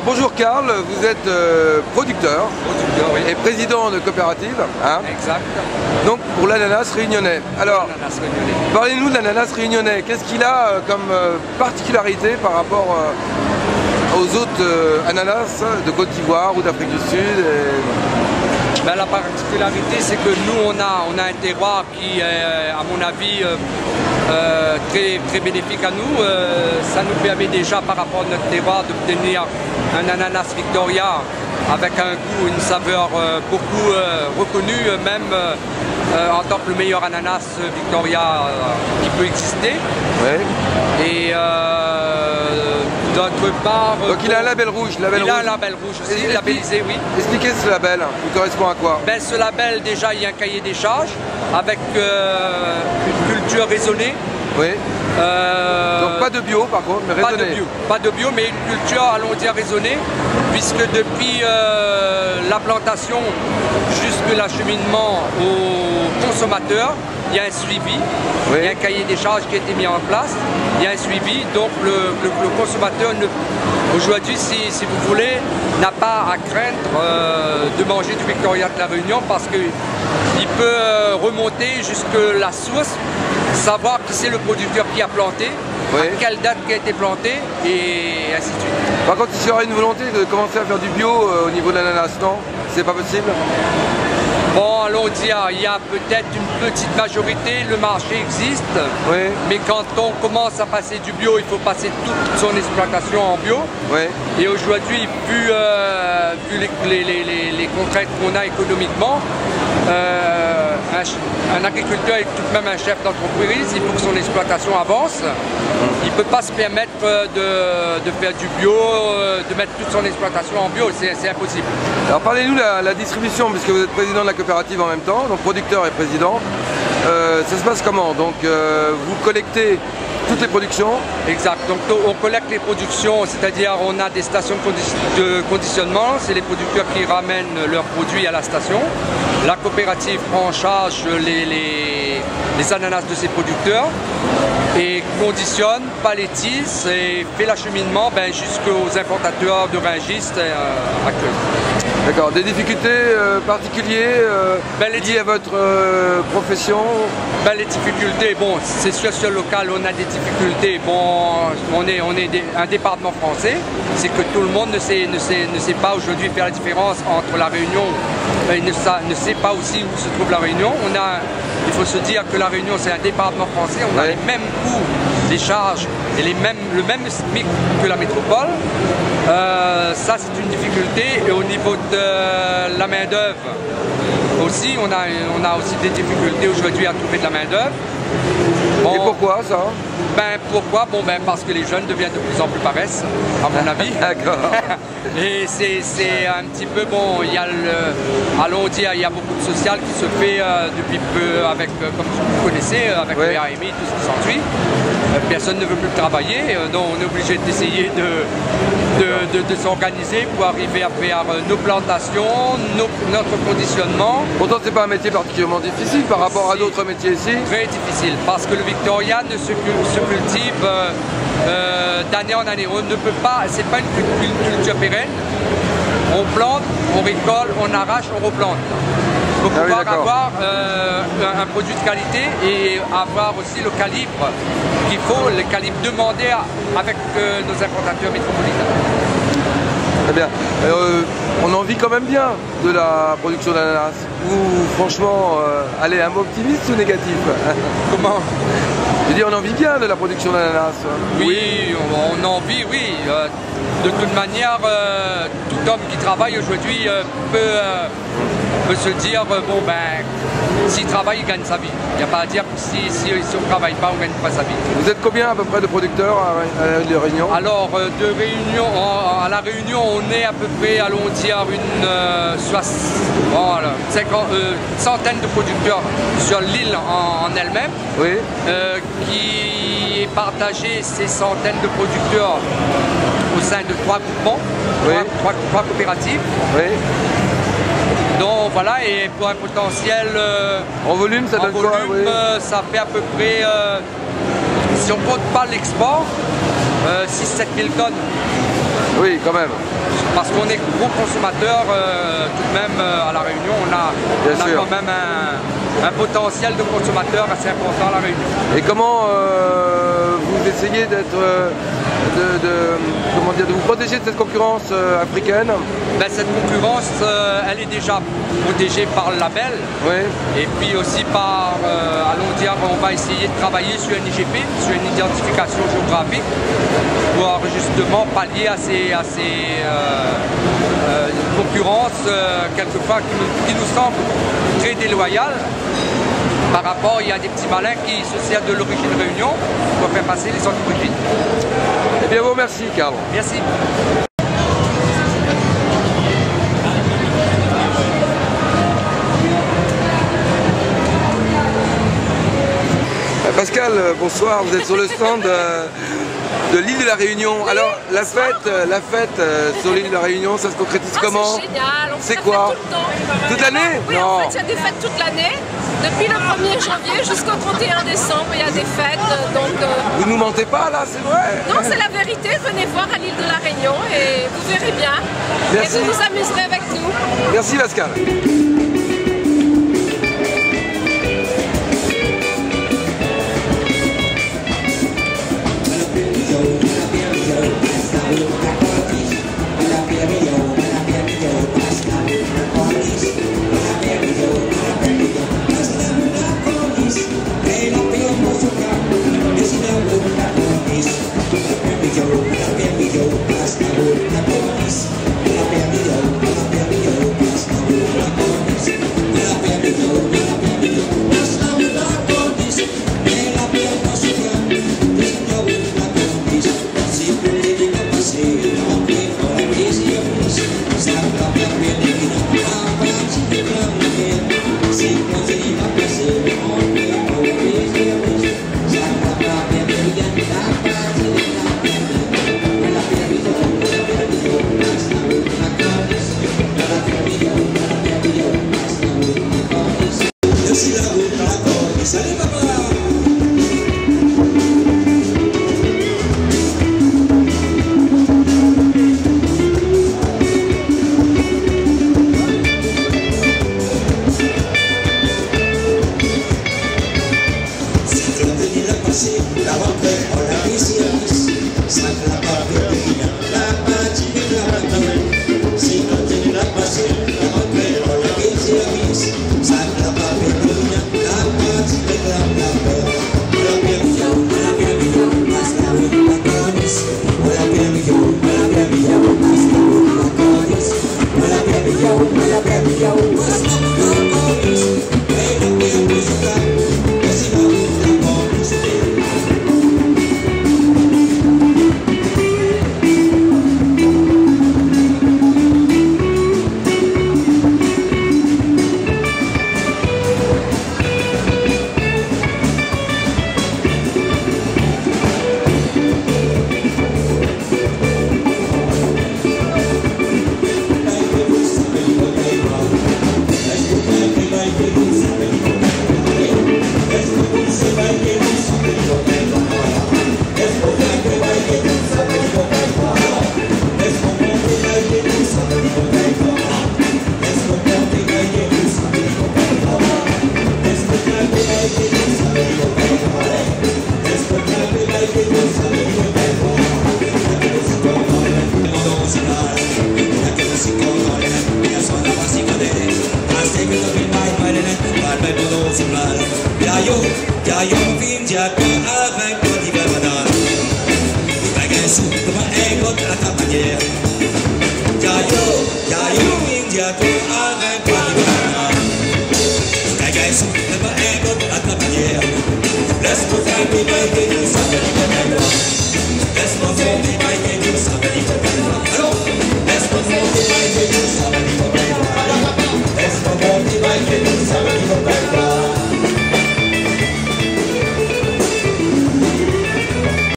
bonjour Karl, vous êtes producteur, oui. Et président de coopérative. Hein, exact. Donc pour l'ananas réunionnais. Alors, parlez-nous de l'ananas réunionnais. Qu'est-ce qu'il a comme particularité par rapport aux autres ananas de Côte d'Ivoire ou d'Afrique du Sud Ben, la particularité, c'est que nous, on a un terroir qui est, à mon avis, très bénéfique à nous. Ça nous permet déjà, par rapport à notre terroir, d'obtenir un ananas Victoria avec un goût, une saveur beaucoup reconnue, même en tant que le meilleur ananas Victoria qui peut exister. Ouais. Et d'autre part... Donc il a un label rouge. Il a un label rouge aussi, labellisé, oui. Expliquez ce label, il correspond à quoi? Ben, ce label, déjà, il y a un cahier des charges avec une culture raisonnée. Oui. Donc pas de bio par contre, mais raisonné. Pas de bio, mais une culture, allons dire, raisonnée, puisque depuis la plantation jusqu'à l'acheminement au consommateur, il y a un suivi, oui. Il y a un cahier des charges qui a été mis en place, il y a un suivi, donc le consommateur, aujourd'hui, si vous voulez, n'a pas à craindre de manger du Victoria de la Réunion parce qu'il peut remonter jusque la source, savoir qui c'est le producteur qui a planté, oui. À quelle date qui a été planté et ainsi de suite. Par contre, il y aura une volonté de commencer à faire du bio au niveau de l'ananas, non? C'est pas possible? Bon, allons dire, il y a peut-être une petite majorité, le marché existe, oui. Mais quand on commence à passer du bio, il faut passer toute son exploitation en bio. Oui. Et aujourd'hui, vu les contraintes qu'on a économiquement, un agriculteur est tout de même un chef d'entreprise, il faut que son exploitation avance. Il ne peut pas se permettre de faire du bio, de mettre toute son exploitation en bio, c'est impossible. Alors parlez-nous de la distribution, puisque vous êtes président de la coopérative en même temps, donc producteur et président. Ça se passe comment? Donc vous collectez toutes les productions? Exact, donc on collecte les productions, c'est-à-dire on a des stations de conditionnement, c'est les producteurs qui ramènent leurs produits à la station. La coopérative prend en charge les ananas de ses producteurs et conditionne, paletise et fait l'acheminement jusqu'aux importateurs de Rungis actuellement. D'accord, des difficultés particulières liées à votre profession? Les difficultés, bon, c'est sûr sur le local, on a des difficultés. Bon, on est un département français, c'est que tout le monde ne sait pas aujourd'hui faire la différence entre la Réunion, ne sait pas aussi où se trouve la Réunion. Il faut se dire que la Réunion c'est un département français, on a les mêmes coûts, les charges et le même SMIC que la métropole. Ça c'est une difficulté. Et au niveau de la main d'œuvre aussi, on a aussi des difficultés aujourd'hui à trouver de la main d'œuvre. Bon, et pourquoi ça? Pourquoi? Parce que les jeunes deviennent de plus en plus paresse, à mon avis. D'accord. Et c'est un petit peu, bon, il y a allons dire, il y a beaucoup de social qui se fait depuis peu avec, comme vous connaissez, avec le RMI, tout ce qui s'ensuit. Personne ne veut plus travailler, donc on est obligé d'essayer de s'organiser pour arriver à faire nos plantations, notre conditionnement. Pourtant c'est pas un métier particulièrement difficile par rapport à d'autres métiers ici? Très difficile, parce que le Victoria ne se cultive d'année en année. On ne peut pas, c'est pas une culture pérenne. On plante, on récolte, on arrache, on replante. Il faut pouvoir avoir un produit de qualité et avoir aussi le calibre qu'il faut, le calibre demandé avec nos importateurs métropolitains. Très bien. On en vit quand même bien de la production d'ananas. Ou franchement, allez, un mot optimiste ou négatif? Comment? Je veux dire, on en vit bien de la production d'ananas. Oui, on en vit, oui. De toute manière, tout homme qui travaille aujourd'hui peut se dire, bon s'il travaille, il gagne sa vie. Il n'y a pas à dire que si on ne travaille pas, on ne gagne pas sa vie. Vous êtes combien à peu près de producteurs à la Réunion? Alors, à la Réunion, on est à peu près, allons dire, une centaine de producteurs sur l'île en elle-même, oui. Qui est partagé ces centaines de producteurs au sein de 3 groupements, oui. trois coopératives. Oui. Donc voilà, et pour un potentiel... en volume, ça donne quoi? Ça fait à peu près, si on ne compte pas l'export, 6-7 000 tonnes. Oui, quand même. Parce qu'on est gros consommateurs, tout de même à La Réunion, on a quand même un potentiel de consommateurs assez important à La Réunion. Et comment vous essayez d'être, comment dire, de vous protéger de cette concurrence africaine? Ben, cette concurrence, elle est déjà protégée par le label. Oui. Et puis aussi par, allons dire, on va essayer de travailler sur un IGP, sur une identification géographique, pour justement pallier à ces concurrences quelquefois qui nous semblent très déloyales. Par rapport, il y a des petits malins qui se servent de l'origine Réunion pour faire passer les autres origines. Eh bien, vous remercie, Carl. Merci. Pascal, bonsoir, vous êtes sur le stand de l'île de la Réunion. Alors la fête sur l'île de la Réunion, ça se concrétise comment? C'est génial, c'est quoi? Toute l'année? Oui, en fait il y a des fêtes toute l'année. Depuis le 1er janvier jusqu'au 31 décembre, il y a des fêtes. Donc, vous nous mentez pas là, c'est vrai? Non, c'est la vérité. Venez voir à l'île de la Réunion et vous verrez bien. Merci. Et vous vous amuserez avec nous. Merci Pascal. Let's go,